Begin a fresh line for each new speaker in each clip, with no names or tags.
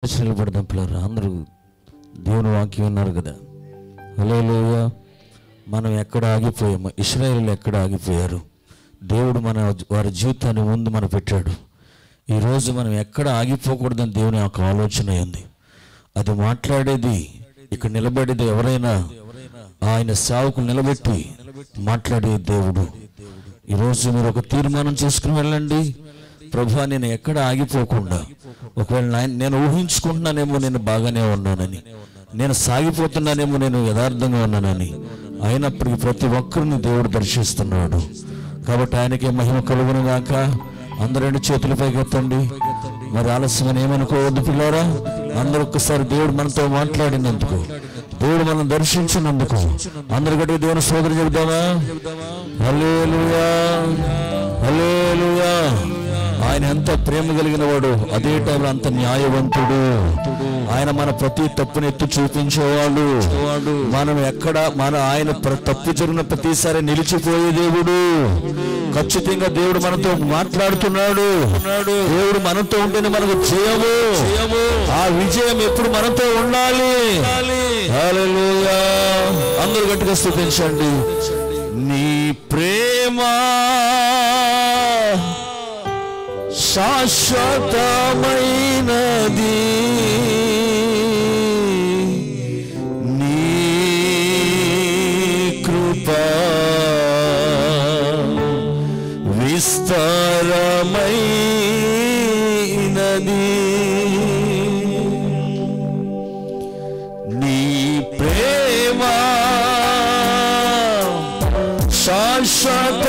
నిలబడదాం పిల్లలు. అందరూ దేవుని వాక్యం విన్నారు కదా. హల్లెలూయా. మనం ఎక్కడ ఆగిపోయాము? ఇశ్రాయేలు ఎక్కడ ఆగిపోయారు? దేవుడు వారి జీవితాన్ని ముందు మన పెట్టాడు. ఈరోజు మనం ఎక్కడ ఆగిపోకూడదని దేవుని యొక్క ఆలోచన ఉంది. అది మాట్లాడేది ఇక్కడ నిలబడేది ఎవరైనా ఆయన సేవకులు నిలబెట్టి మాట్లాడే దేవుడు. ఈరోజు మీరు ఒక తీర్మానం చేసుకుని వెళ్ళండి. ప్రభువా, నేను ఎక్కడ ఆగిపోకుండా, ఒకవేళ నేను ఊహించుకుంటున్నానేమో నేను బాగానే ఉన్నానని, నేను సాగిపోతున్నానేమో నేను యథార్థంగా ఉన్నానని, అయినప్పటికీ ప్రతి ఒక్కరిని దేవుడు దర్శిస్తున్నాడు. కాబట్టి ఆయనకే మహిమ కలుగును గాక. అందరూ రెండు చేతుల పైకి ఎత్తండి. మరి ఆలస్యం ఏమనుకోవద్దు పిల్లారా. అందరూ ఒక్కసారి దేవుడు మనతో మాట్లాడినందుకు, దేవుడు మనం దర్శించినందుకు అందరు గట్టి దేవుని స్తోత్రం చెబుతామా? హల్లెలూయా, హల్లెలూయా. ఆయన ఎంత ప్రేమ కలిగిన వాడు, అదే టైంలో అంత న్యాయవంతుడు. ఆయన మన ప్రతి తప్పుని ఎత్తి చూపించేవాడు. మనం ఎక్కడ ఆయన తప్పు జరిగిన ప్రతిసారి నిలిచిపోయే దేవుడు. ఖచ్చితంగా దేవుడు మనతో మాట్లాడుతున్నాడు. దేవుడు మనతో ఉంటేనే మనకు జయము. ఆ విజయం ఎప్పుడు మనతో ఉండాలి. హల్లెలూయా. అందరూ గట్టిగా స్తుతించండి. నీ ప్రేమ శాశ్వతమైనది, నీ కృప విస్తారమైనది, నీ ప్రేమ శాశ్వతమైనది,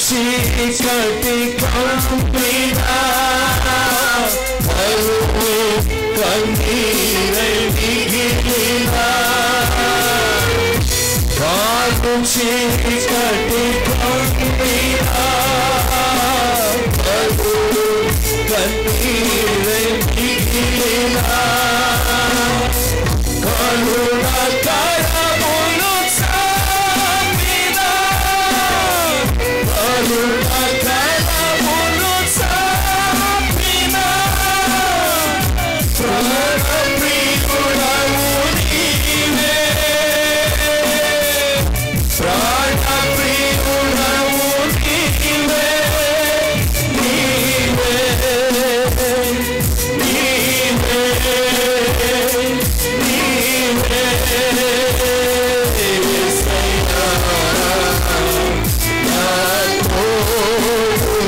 చీకటి కంపినా కన్నీరై మిగిలినా, కారు చీకటి కంపినా కన్నీరై మిగిలినా, కరుణ కరములు చాపినా, కరుణ కరములు చాపినా, ప్రాణప్రియుడవు నీవే, ప్రాణప్రియుడవు నీవే, నీవే, నీవే, నీవే, యేసయ్యా, నా తోడు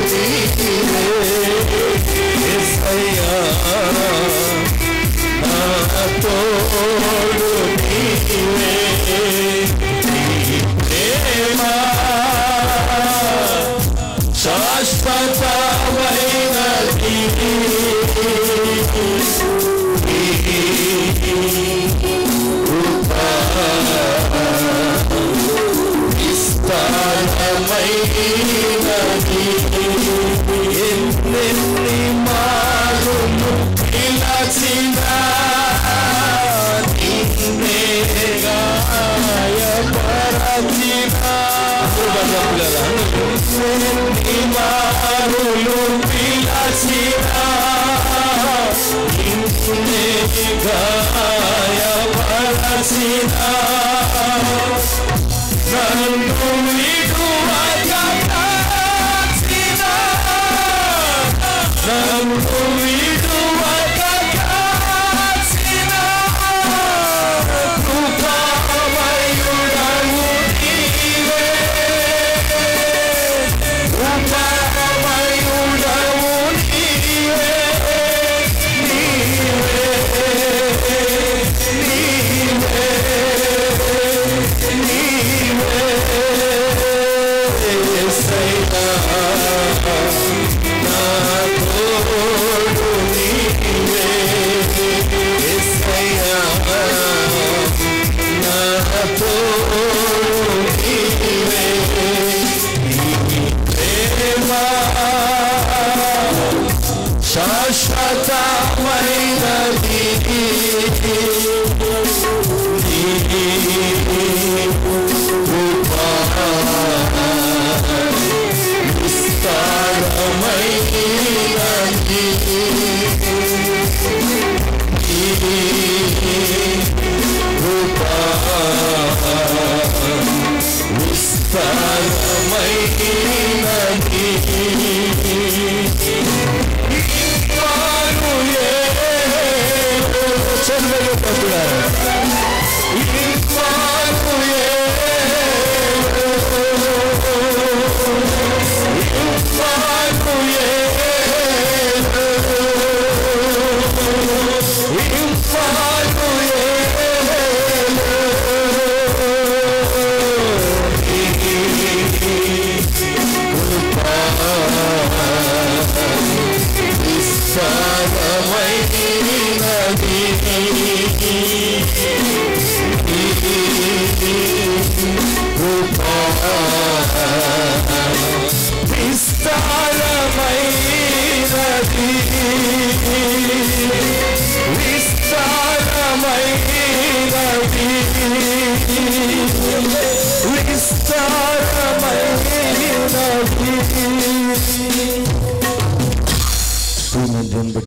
నీవే, యేసయ్యా, నా తోడు నీవే, నీ ప్రేమ శాశ్వతమైనది, విస్తారమైనది, ఎన్నెన్ని మారులు పిలచినా నిన్నే గాయపరచినా, ఎన్నెన్ని మారులు పిలచినా గాయపరచిన నన్ను విడువక కాచిన నన్ను విడువక కాచిన కృపామయుడవు నీవే కృపామయుడవు నీవే శాశ్వతమైనది విస్తారమైనది విస్తారమైనది విస్తారమైనది